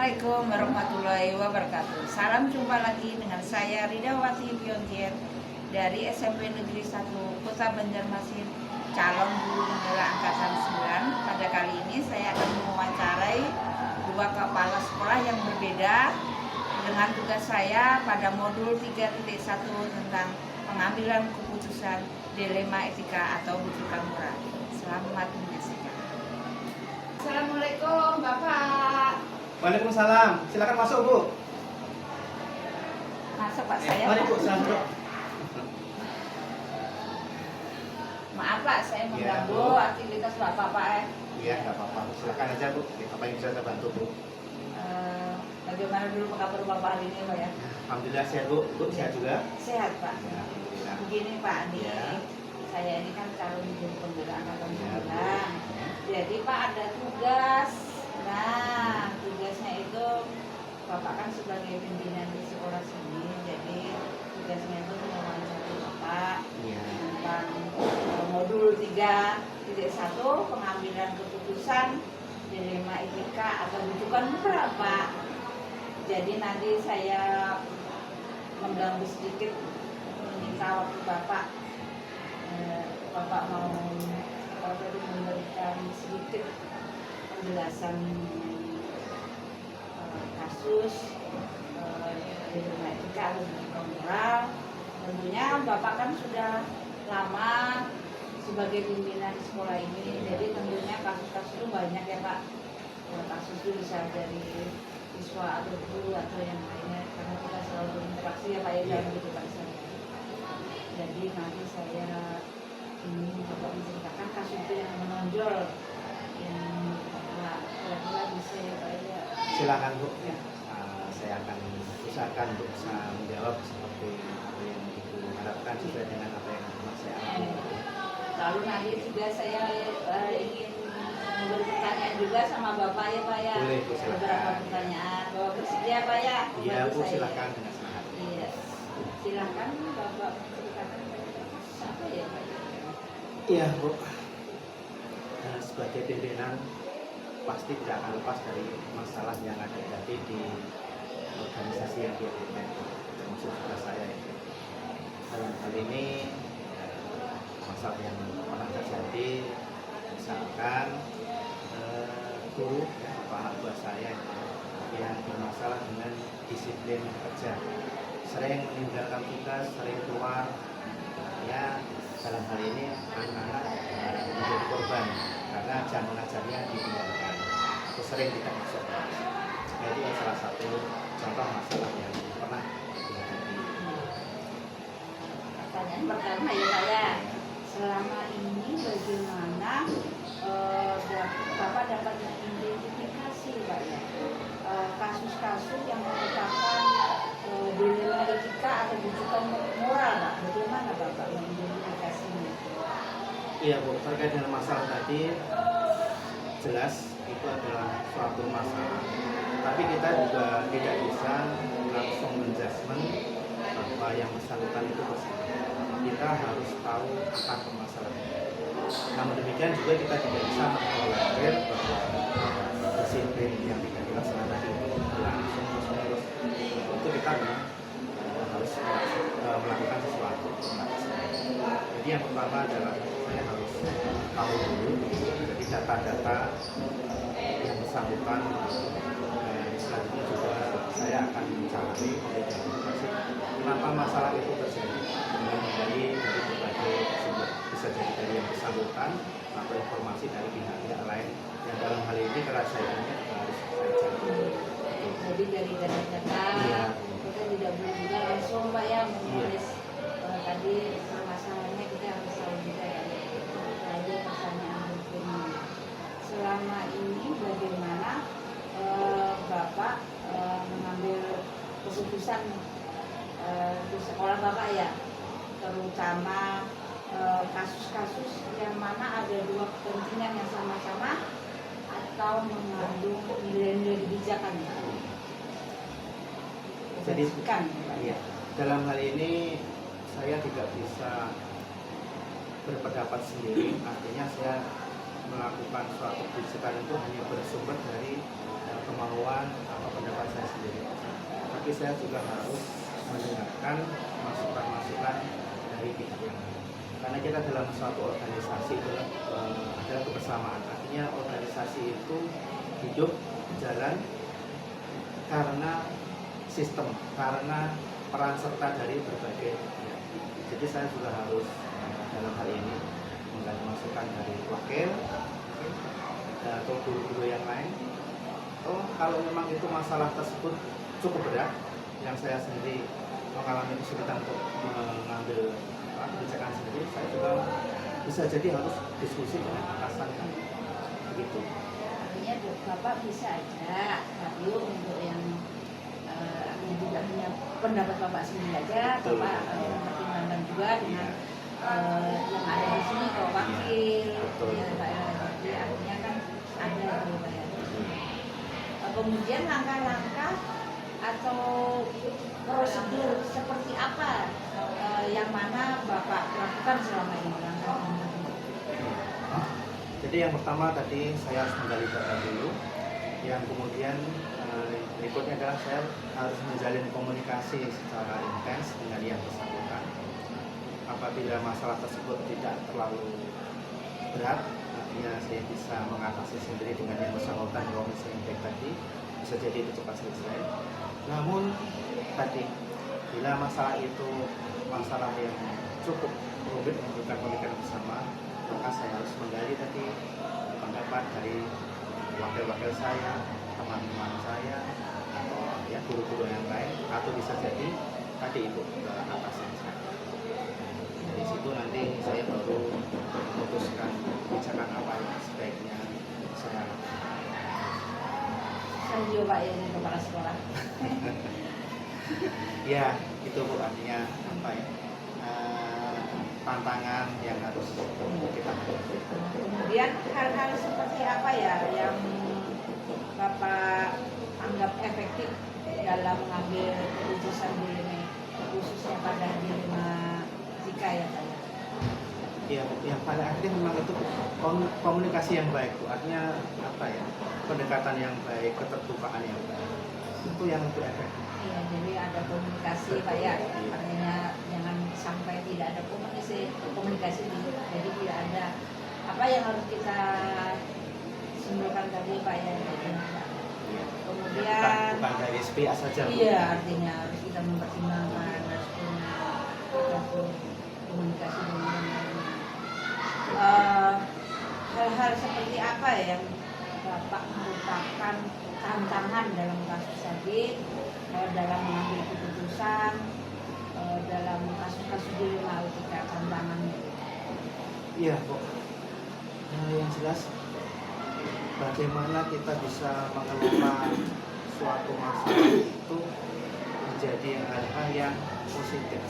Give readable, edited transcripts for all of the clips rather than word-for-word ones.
Assalamualaikum warahmatullahi wabarakatuh. Salam jumpa lagi dengan saya Ridawati Piontier dari SMP Negeri 1 Kota Banjarmasin, calon guru penggerak angkatan 9. Pada kali ini saya akan mewawancarai dua kepala sekolah yang berbeda dengan tugas saya pada modul 3.1 tentang pengambilan keputusan dilema etika atau rujukan moral. Selamat menyaksikan. Assalamualaikum Bapak. Waalaikumsalam. Silakan masuk, Bu. Masuk Pak, saya. Mari, Bu, silakan duduk. Maaf Pak, saya mengganggu Bu. aktivitas Bapak Pak. Iya, nggak apa-apa. Silakan aja, Bu. Apa yang bisa saya bantu, Bu? Bagaimana dulu kabar Bapak hari ini Pak ya? Alhamdulillah sehat, Bu. Bu sehat juga? Sehat Pak. Ya, alhamdulillah. Begini Pak, nih Ya. saya ini kan calon guru penggerak angkatan Ya. 9. Jadi Pak ada tugas. Nah, tugasnya itu Bapak kan sebagai pimpinan di sekolah sini, jadi tugasnya itu mewawancarai Bapak Iya. tentang modul 3.1 pengambilan keputusan dilema etika atau rujukan moral Pak. Jadi nanti saya mengganggu sedikit meminta waktu Bapak. Bapak mau memberikan sedikit penjelasan kasus dilema etika atau rujukan moral. Tentunya Bapak kan sudah lama sebagai pimpinan di sekolah ini, jadi tentunya kasus-kasus itu banyak ya Pak. Kasus itu bisa dari siswa atau guru atau yang lainnya, karena kita selalu berinteraksi ya Pak ya dalam kehidupan saya. Jadi nanti saya ingin Bapak menceritakan kasus itu yang menonjol, yang Bapak kira-kira bisa ya Pak ya. Silakan, Bu. Ya. Saya akan usahakan untuk bisa menjawab seperti apa yang Ibu harapkan sesuai dengan apa yang saya alami. Lalu nanti juga saya ingin memberi pertanyaan juga sama Bapak ya Pak ya. Boleh, Bu, silakan. Beberapa pertanyaan. Bapak bersedia Pak ya? Iya, Membantu Bu, saya? silakan dengan senang hati. Iya. Silakan Bapak menceritakan apa ya Pak? Iya, Bu. Sebagai pimpinan pasti tidak akan lepas dari masalah yang ada di organisasi yang dia pimpin, termasuk juga saya itu. Dalam hal ini masalah yang pernah terjadi, misalkan guru atau anak buah saya yang bermasalah dengan disiplin kerja, sering meninggalkan tugas, sering keluar. Ya, dalam hal ini anak-anak menjadi korban karena jam mengajarnya ditinggalkan atau sering tidak masuk kelas. Jadi salah satu contoh masalah yang pernah dihadapi. Pertanyaan pertama ya Pak ya. Selama ini bagaimana Bapak dapat mengidentifikasi Pak ya kasus-kasus yang merupakan dilema etika atau rujukan moral Pak? Bagaimana Bapak mengidentifikasinya? Iya, Bu, terkait dengan masalah tadi jelas itu adalah suatu masalah, tapi kita juga tidak bisa langsung menjudgment bahwa yang bersangkutan itu bersalah. Kita harus tahu akar permasalahannya. Namun demikian juga kita tidak bisa mentolerir bahwa disiplin yang tidak dilaksanakan tadi itu berlangsung terus-menerus. Itu kita harus melakukan sesuatu. Jadi yang pertama adalah saya harus tahu dulu jadi data-data yang bersangkutan, dan selanjutnya juga saya akan mencari mengidentifikasi kenapa masalah itu terjadi, dari berbagai sumber, bisa jadi dari yang bersangkutan atau informasi dari pihak-pihak lain yang dalam hal ini kerahasiaannya harus saya cari. Jadi dari data-data kita tidak boleh juga langsung Pak ya menulis tadi permasalahannya, kita harus tahu juga ya. Lalu pertanyaan berikutnya, selama ini bagaimana Bapak mengambil keputusan di sekolah Bapak ya, terutama kasus-kasus yang mana ada dua kepentingan yang sama-sama atau mengandung nilai-nilai kebijakan. Jadi, kan, iya, dalam hal ini saya tidak bisa berpendapat sendiri, artinya saya melakukan suatu kebijakan itu hanya bersumber dari kemauan atau tapi saya juga harus mendengarkan masukan-masukan dari pihak yang lain. Karena kita dalam suatu organisasi itu adalah kebersamaan. Artinya organisasi itu hidup, jalan karena sistem, karena peran serta dari berbagai pihak. Jadi saya juga harus dalam hal ini menggali masukan dari wakil atau guru-guru yang lain. Kalau memang itu masalah tersebut cukup berat, yang saya sendiri mengalami kesulitan untuk mengambil kebijakan sendiri, saya juga bisa jadi harus diskusi dengan atasan kan, begitu. Artinya Bapak bisa aja tapi untuk yang tidak hanya pendapat Bapak sendiri aja, Betul. Bapak pertimbangkan juga dengan yang ada di sini kalau wakil, Betul. ya Pak ya. Jadi artinya kan ada gitu Pak ya. Kemudian langkah-langkah atau prosedur seperti apa yang mana Bapak lakukan selama ini langkah ini? Jadi yang pertama tadi saya harus menggali data dulu, yang kemudian berikutnya adalah saya harus menjalin komunikasi secara intens dengan yang bersangkutan. Apabila masalah tersebut tidak terlalu berat, artinya saya bisa mengatasi sendiri dengan yang bersangkutan, kalau misalnya baik tadi bisa jadi itu cepat selesai. Namun tadi bila masalah itu masalah yang cukup rumit membutuhkan pemikiran bersama, maka saya harus menggali tadi pendapat dari wakil-wakil saya, teman-teman saya, atau ya guru-guru yang lain, atau bisa jadi tadi itu ke atasan saya. Dari situ nanti saya baru memutuskan kebijakan apa yang sebaiknya saya lakukan. Saya juga Pak ya ini kepala sekolah. Ya, itu Bu, artinya apa ya? Tantangan yang harus kita hadapi. Kemudian hal-hal seperti apa ya yang Bapak anggap efektif dalam mengambil keputusan dilema, khususnya pada dilema jika ya Pak ya? Ya, yang paling akhirnya memang itu komunikasi yang baik, Bu. Artinya apa ya? Pendekatan yang baik, keterbukaan yang baik. Itu yang lebih efektif. Iya, jadi ada komunikasi Pak ya. Artinya jangan sampai tidak ada komunikasi jadi tidak ada apa yang harus kita simpulkan tadi Pak ya. Kemudian bukan dari SPA saja, Bu. iya, artinya harus kita mempertimbangkan, harus punya komunikasi dengan hal-hal seperti apa ya yang Bapak merupakan tantangan dalam kasus tadi, dalam mengambil keputusan, dalam kasus-kasus dilema ketika tantangannya? Iya, Bu. Yang jelas bagaimana kita bisa mengelola suatu masalah itu menjadi hal-hal yang positif,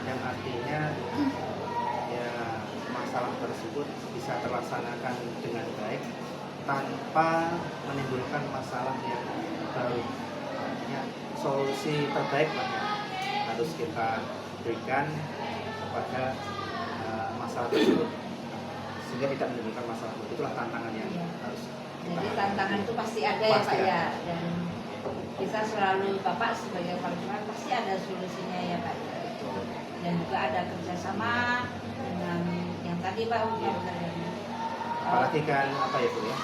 yang artinya ya masalah tersebut bisa terlaksanakan dengan baik tanpa menimbulkan masalah yang baru. Artinya solusi terbaik yang harus kita berikan kepada masalah tersebut sehingga tidak menimbulkan masalah. Itulah tantangan yang harus kita Jadi hadapi. tantangan itu pasti ada ya Pasti Pak ya, ada. dan kita selalu Bapak sebagai partner pasti ada solusinya ya Pak. Dan juga ada kerjasama dengan yang tadi Pak Iya. Apalagi kan apa ya Bu ya,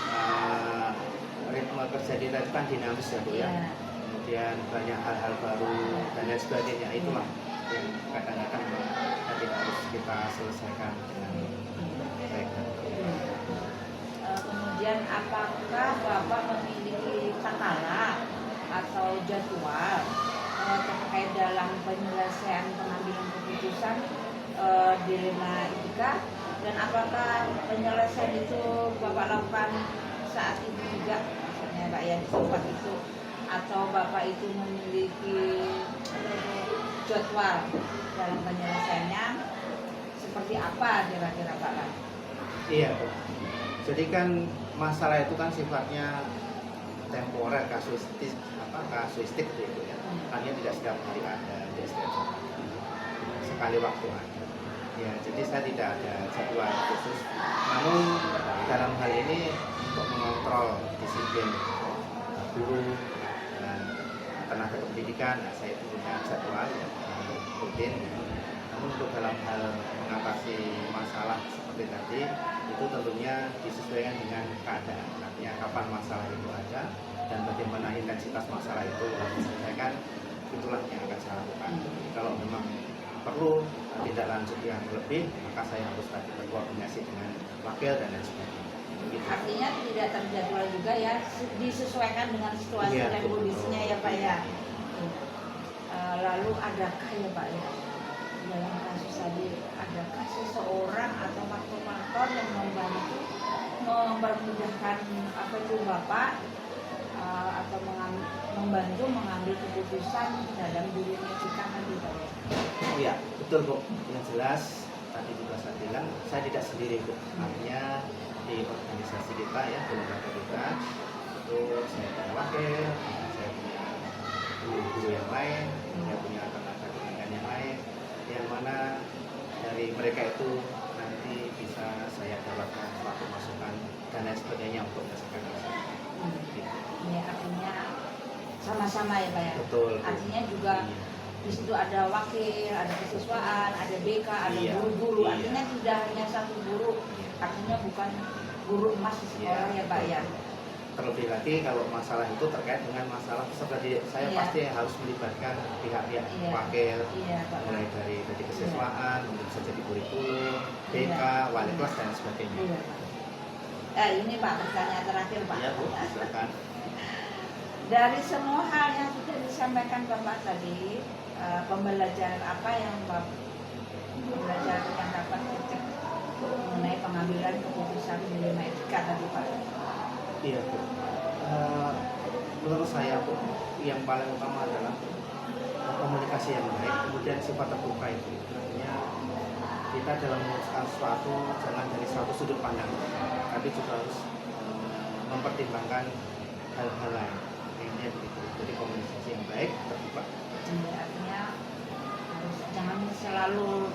ritme kerja kita itu kan dinamis ya Bu ya. Iya. Kemudian banyak hal-hal baru dan lain sebagainya. Itulah yang kadang-kadang tadi harus kita selesaikan dengan baik. Kemudian apakah Bapak memiliki takaran atau jadwal terkait dalam penyelesaian pengambilan keputusan dilema etika, dan apakah penyelesaian itu Bapak lakukan saat itu juga, misalnya Pak ya di tempat itu, atau Bapak itu memiliki jadwal dalam penyelesaiannya seperti apa kira-kira Pak? Iya Bu. Jadi kan masalah itu kan sifatnya temporer, kasuistik gitu ya. Artinya tidak setiap hari ada, tidak setiap sekali waktu ada. Ya, jadi saya tidak ada jadwal khusus. Namun dalam hal ini untuk mengontrol disiplin guru dan tenaga pendidikan, nah, saya punya jadwal rutin. Namun untuk dalam hal mengatasi masalah seperti tadi, itu tentunya disesuaikan dengan keadaan. Artinya kapan masalah itu ada dan bagaimana intensitas masalah itu harus diselesaikan, itulah yang akan saya lakukan. Kalau memang perlu tindak lanjut yang lebih, maka saya harus tadi berkoordinasi dengan wakil dan lain sebagainya. Begitu. Artinya tidak terjadwal juga ya, disesuaikan dengan situasi Iya, dan betul. kondisinya ya Pak ya. Lalu adakah ya Pak ya, dalam kasus tadi, adakah seseorang atau faktor-faktor yang mempermudahkan apa itu Bapak atau membantu mengambil keputusan dalam dirinya kita nanti Pak ya? Iya, betul Bu. Yang jelas tadi juga saya bilang, saya tidak sendiri Bu. Artinya di organisasi kita ya, di lembaga kita itu saya punya wakil, saya punya guru-guru yang lain, saya punya tenaga pendidikan yang lain, yang mana dari mereka itu nanti bisa saya dapatkan suatu masukan dan lain sebagainya untuk menyelesaikan masalah. Gitu. Ini artinya sama-sama ya Pak ya? Betul. Bu. Artinya juga Iya. di situ ada wakil, ada kesiswaan, ada BK, ada Iya, guru-guru. iya. Artinya tidak hanya satu guru, artinya bukan guru emas di sekolah ya Pak ya. Terlebih lagi kalau masalah itu terkait dengan masalah peserta didik, saya Iya. pasti harus melibatkan pihak-pihak Iya. wakil, Iya Pak. mulai dari kesiswaan, mungkin bisa jadi kurikulum, BK, Iya. wali kelas dan sebagainya. Iya Pak. Ini Pak pertanyaan terakhir Pak. Iya Bu, silakan. Dari semua hal yang sudah disampaikan Bapak tadi, pembelajaran apa yang Bapak pembelajaran yang dapat petik mengenai pengambilan keputusan dilema etika tadi Pak? Iya Bu. Menurut saya Bu, yang paling utama adalah komunikasi yang baik, kemudian sifat terbuka itu. Artinya kita dalam memutuskan sesuatu jangan dari satu sudut pandang, tapi juga harus mempertimbangkan hal-hal lain. Intinya begitu. Jadi komunikasi yang baik, terbuka. Artinya jangan selalu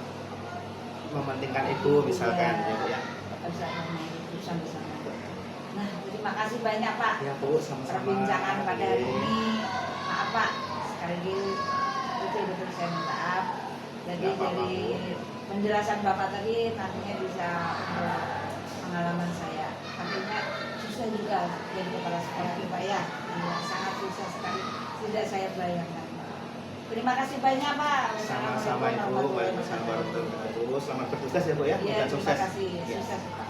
Mementingkan ego misalkan, Iya. gitu ya. keputusan bersama. Nah, terima kasih banyak Pak Ya Bu, sama-sama. perbincangan pada hari ini. Maaf Pak, sekali lagi betul-betul saya minta maaf. Jadi Nggak apa-apa, dari penjelasan Bapak tadi nantinya bisa pengalaman saya. Artinya susah juga jadi kepala sekolah itu Pak ya. Sangat susah sekali, tidak saya bayangkan. Terima kasih banyak Pak. Sama-sama Ibu, Waalaikumsalam warahmatullahi wabarakatuh. Selamat bertugas ya Bu ya, Iya, dan terima sukses. kasih. Ya. Sukses Pak.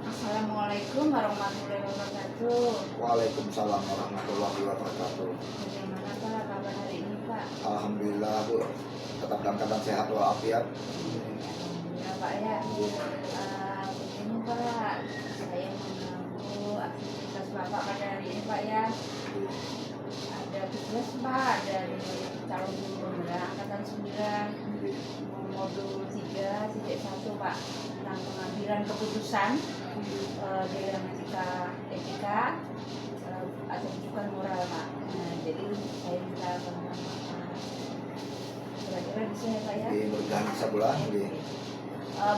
Assalamualaikum warahmatullahi wabarakatuh. Waalaikumsalam warahmatullahi wabarakatuh. Bagaimana Pak kabar hari ini Pak? Alhamdulillah Bu, tetap dalam keadaan sehat walafiat. Ya Pak ya. Begini Pak, saya mengganggu aktivitas Bapak pada hari ini Pak ya. Ada tugas Pak dari calon guru pemula angkatan 9 modul 3 sejak 1 Pak tentang pengambilan keputusan dalam etika atau rujukan moral Pak. Nah, jadi saya minta bantuan Bapak. Kira-kira bisa ya Pak ya? Di mudah bisa bulan.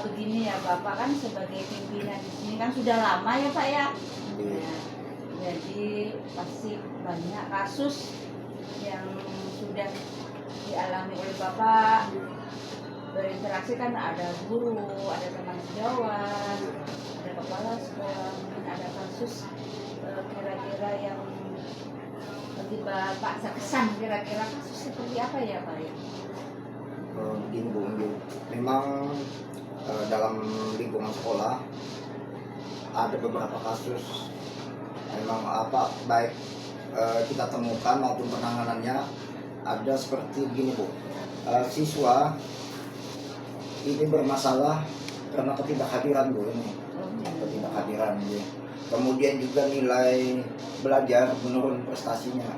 Begini ya Bapak kan sebagai pimpinan di sini kan sudah lama ya Pak ya. Nah, jadi pasti banyak kasus yang sudah dialami oleh Bapak. Berinteraksi kan ada guru, ada teman sejawat, ada kepala sekolah, mungkin ada kasus kira-kira yang bagi Bapak terkesan, kira-kira kasus seperti apa ya Pak ya? Begini Bu, memang dalam lingkungan sekolah ada beberapa kasus memang baik kita temukan maupun penanganannya ada seperti begini Bu. Siswa ini bermasalah karena ketidakhadiran Bu ini. Ketidakhadiran Bu. Kemudian juga nilai belajar menurun prestasinya.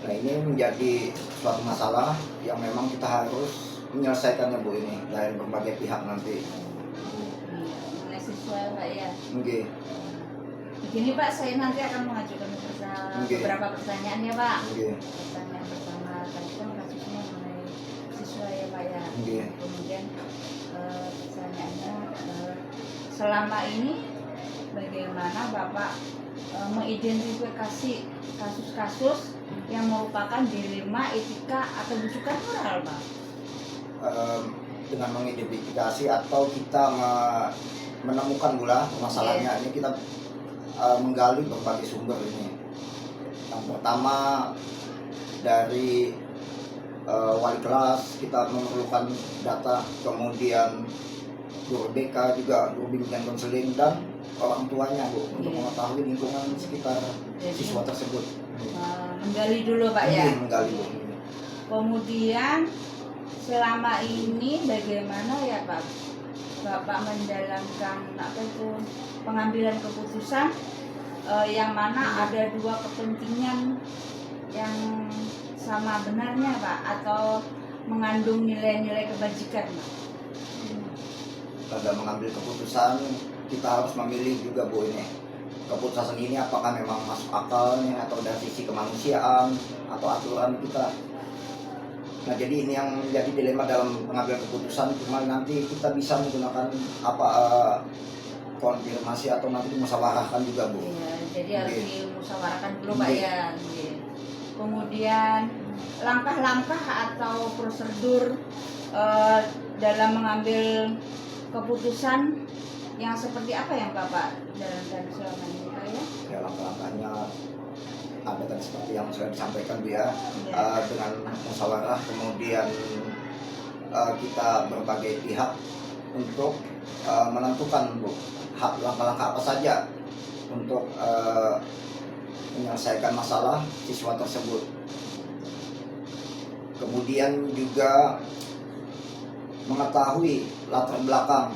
Nah, ini menjadi suatu masalah yang memang kita harus menyelesaikannya Bu ini dari berbagai pihak nanti. Oleh siswa Pak ya. Oke. Begini Pak, saya nanti akan mengajukan beberapa pertanyaan ya Pak. Oke. Pertanyaan pertama tadi kan kasusnya mengenai siswa ya Pak ya. Oke. Kemudian pertanyaannya selama ini bagaimana Bapak mengidentifikasi kasus-kasus yang merupakan dilema etika atau bujukan moral, Pak? Dengan mengidentifikasi atau kita menemukan pula masalahnya, ini kita menggali berbagai sumber ini. Yang pertama dari wali kelas, kita memerlukan data, kemudian guru BK juga, guru bimbingan konseling, dan orang tuanya, Bu, untuk mengetahui lingkungan sekitar siswa tersebut. Menggali dulu, Pak, ya. Menggali. Kemudian selama ini bagaimana ya, Pak, Bapak menjalankan pengambilan keputusan yang mana ada dua kepentingan yang sama benarnya, Pak, atau mengandung nilai-nilai kebajikan, Pak? Pada mengambil keputusan, kita harus memilih juga, Bu, ini keputusan ini apakah memang masuk akalnya atau dari sisi kemanusiaan atau aturan kita. Nah, jadi ini yang menjadi dilema dalam pengambilan keputusan. Cuma nanti kita bisa menggunakan konfirmasi atau nanti dimusyawarahkan juga, Bu. Iya, jadi harus dimusyawarahkan dulu, Pak, ya. Kemudian langkah-langkah atau prosedur dalam mengambil keputusan yang seperti apa yang Bapak jalankan selama ini, Pak, ya? Ya, langkah-langkahnya ada tadi seperti yang sudah disampaikan, Bu, ya. Dengan musyawarah, kemudian kita berbagai pihak untuk menentukan, Bu, langkah-langkah apa saja untuk menyelesaikan masalah siswa tersebut. Kemudian juga mengetahui latar belakang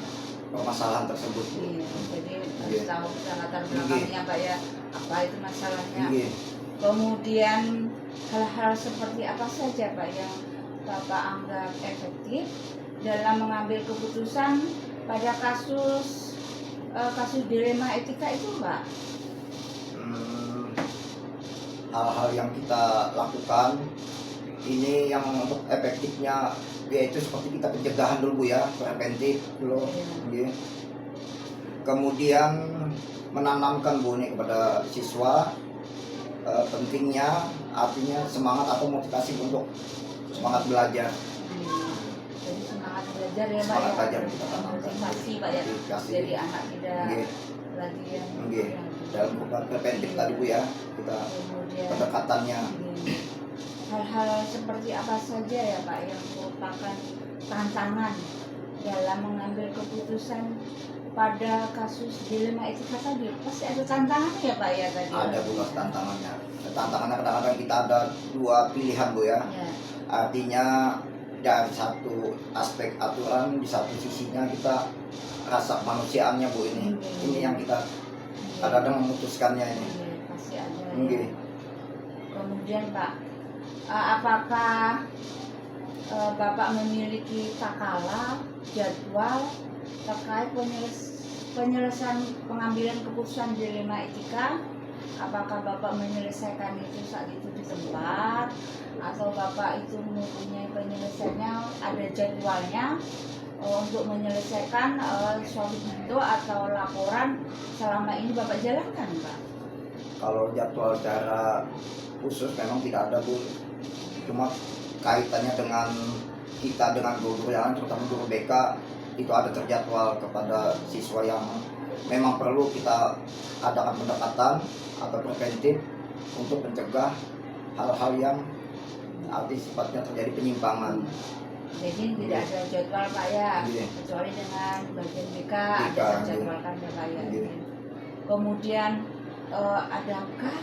permasalahan tersebut. Iya, jadi harus tahu latar belakangnya, Pak, ya, apa itu masalahnya. Kemudian hal-hal seperti apa saja, Pak, yang Bapak anggap efektif dalam mengambil keputusan pada kasus dilema etika itu, Pak? Hal-hal yang kita lakukan ini yang untuk efektifnya yaitu seperti kita pencegahan dulu, Bu, ya, preventif dulu. Kemudian menanamkan, Bu, ini kepada siswa pentingnya, artinya semangat atau motivasi untuk semangat belajar. Jadi semangat belajar, ya, Pak, Semangat belajar, motivasi, Pak, ya. Jadi anak tidak lagi yang dalam preventif tadi, Bu, ya, kita pendekatannya. Hal-hal seperti apa saja ya, Pak, yang merupakan tantangan dalam mengambil keputusan pada kasus dilema etika tadi? Pasti ada tantangannya ya, Pak, ya, tadi? Ada, Bu, tantangannya. Tantangannya kadang-kadang kita ada dua pilihan, Bu, ya. Artinya dari satu aspek aturan, di satu sisinya kita rasa kemanusiaannya, Bu, ini yang kita kadang-kadang memutuskannya ini. Pasti ada, ya. Kemudian, Pak, apakah Bapak memiliki takaran, jadwal terkait penyelesaian pengambilan keputusan dilema etika? Apakah Bapak menyelesaikan itu saat itu di tempat, atau Bapak itu mempunyai penyelesaiannya, ada jadwalnya untuk menyelesaikan suatu bentuk atau laporan selama ini Bapak jalankan, Pak? Kalau jadwal secara khusus memang tidak ada, Bu. Cuma kaitannya dengan kita dengan guru yang terutama guru BK itu ada terjadwal kepada siswa yang memang perlu kita adakan pendekatan atau preventif untuk mencegah hal-hal yang arti sifatnya terjadi penyimpangan. Jadi tidak ada jadwal, Pak, ya, kecuali dengan bagian BK ada terjadwalkan, ya, Pak, ya. Kemudian adakah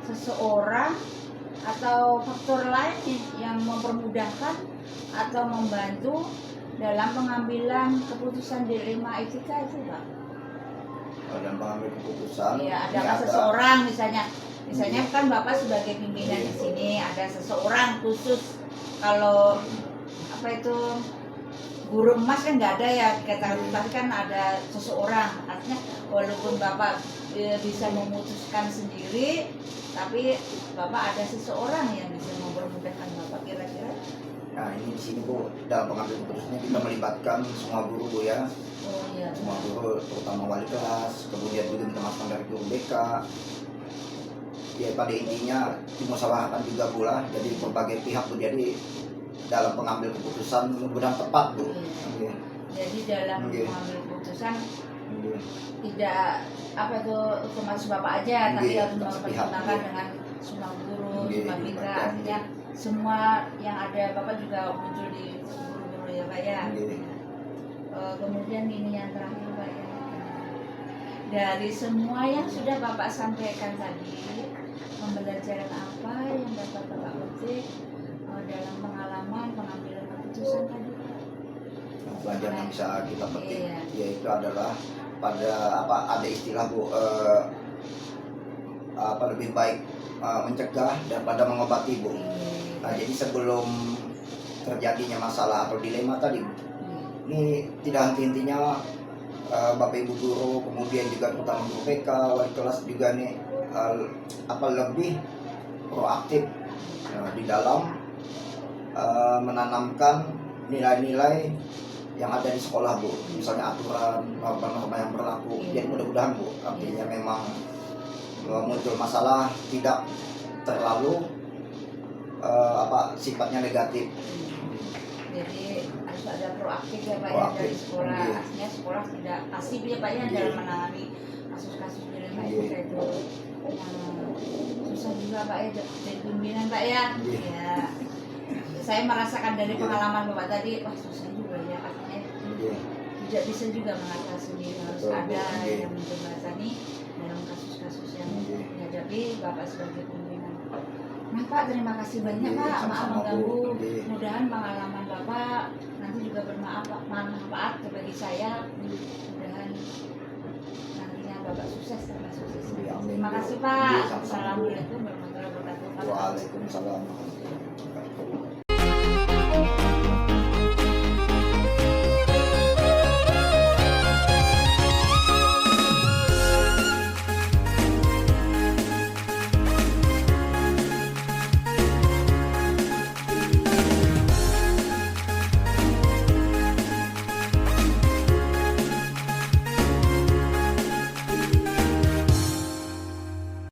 seseorang atau faktor lain yang mempermudahkan atau membantu dalam pengambilan keputusan dilema etika itu, Pak? Dalam pengambil keputusan, iya, ada seseorang misalnya kan Bapak sebagai pimpinan di sini, ada seseorang khusus. Kalau apa itu guru emas kan nggak ada, ya, kata tapi kan ada seseorang. Artinya walaupun Bapak bisa memutuskan sendiri, tapi Bapak ada seseorang yang bisa mempermudahkan Bapak, kira-kira? Nah, ini di sini, Bu, dalam pengambil keputusannya kita melibatkan semua guru, Bu, ya. Oh, iya. Semua guru, terutama wali kelas, kemudian juga kita masukkan dari guru BK, ya pada intinya dimusyawarahkan juga pula, jadi berbagai pihak Bu, jadi dalam pengambil keputusan mudah tepat Bu. Iya. Jadi dalam Iya. mengambil keputusan Iya. tidak apa itu otomatis bapak aja, tapi Iya, harus sepihak, mempertimbangkan iya. dengan semua guru, Iya, semua iya, mitra, iya. artinya semua yang ada bapak juga muncul di guru-guru ya pak ya. Iya. Kemudian ini yang terakhir pak ya, dari semua yang sudah bapak sampaikan tadi, pembelajaran apa yang dapat bapak petik dalam pengalaman pengambilan keputusan tadi? Pelajaran yang bisa kita petik Iya. yaitu adalah pada ada istilah Bu, lebih baik mencegah daripada mengobati Bu. Nah, jadi sebelum terjadinya masalah atau dilema tadi Bu, ini tidak henti-hentinya Bapak Ibu guru, kemudian juga terutama guru PK, wali kelas juga nih lebih proaktif di dalam menanamkan nilai-nilai yang ada di sekolah Bu, misalnya aturan, norma-norma yang berlaku. Jadi mudah-mudahan Bu, artinya memang muncul masalah tidak terlalu sifatnya negatif. Jadi harus ada proaktif ya pak ya Proaktif, dari sekolah. iya. Artinya sekolah tidak pasif ya pak ya Iya. dalam menangani kasus-kasus dilema Iya. itu yang susah juga pak ya jadi pimpinan pak ya. Iya. Ya. Saya merasakan dari Iya. pengalaman bapak tadi, wah susah juga ya artinya Iya. tidak bisa juga mengatasi sendiri, harus Betul, ada iya. yang menjembatani dalam kasus-kasus yang Iya. dihadapi bapak sebagai pimpinan. Nah Pak, terima kasih banyak Iya, Pak, maaf sama-sama, mengganggu. Bu. Iya. Mudahan pengalaman Bapak nanti juga bermanfaat bagi saya. Mudahan nantinya Bapak sukses tambah sukses. Iya, amin, Terima Bu. kasih Iya, Pak. sama-sama, Bu. Assalamualaikum warahmatullahi wabarakatuh. Waalaikumsalam warahmatullahi wabarakatuh.